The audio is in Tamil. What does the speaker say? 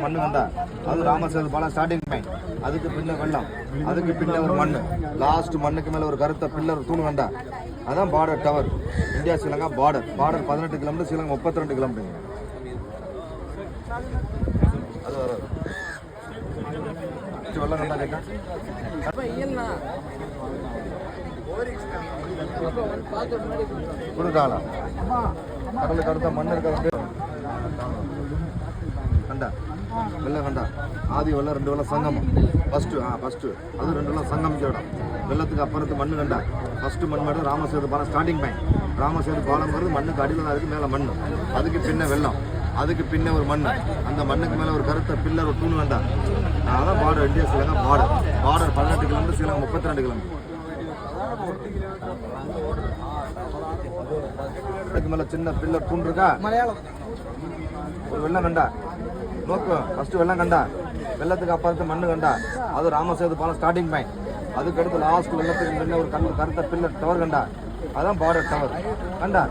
மண்ணு கண்டா அது ராமசேது பாலம் ஸ்டார்டிங் பாயிண்ட். அதுக்கு பின்ன வெள்ளம், அதுக்கு பின்ன ஒரு மண்ணு, லாஸ்ட் மண்ணுக்கு மேல ஒரு கருத்த பில்லர் தூண் கண்டா அதான் border tower. India Sri Lanka border 18 kilometre, Sri Lanka 32 kilometre. அது வராது வெள்ளம் கண்டா கேட்டா குடுக்காலம் கடலுக்கு அடுத்த மண் இருக்கிறது கண்டா வெள்ளம் கண்டா ஆதி வெள்ளம் 2 வெள்ளம் சங்கமம் ஃபஸ்ட்டு அது 2 வெள்ளம் சங்கமிச்ச இடம். வெள்ளத்துக்கு அப்புறத்து மண்ணு கண்டா ஃபஸ்ட்டு மண் மேடம் ராமசேது பாலம் ஸ்டார்டிங் பாயிண்ட். ராமசேது பாலம் வருது மண்ணுக்கு அடியில் தான் இருக்குது, மேலே மண், அதுக்கு பின்ன வெள்ளம், அதுக்கு பின்ன ஒரு மண், அந்த மண்ணுக்கு மேலே ஒரு கருத்த பில்லர் ஒரு தூண் கண்டா அதான் border. India Sri Lanka border 18 kilometre, Sri Lanka 32 kilometre. அதுக்கு மேலே சின்ன பில்லர் தூண் இருக்கா. ஒரு வெள்ளம் கண்டா நோக்கு ஃபஸ்ட்டு வெள்ளம் கண்டா, வெள்ளத்துக்கு அப்புறத்து மண்ணு கண்டா அது ராமசேது பாலம் ஸ்டார்டிங் பாயிண்ட். அதுக்கு அடுத்து லாஸ்ட் வெள்ளத்துக்கு முன்ன ஒரு கருத்த பில்லர் டவர் கண்டா அதான் பார்டர் டவர் கண்டா.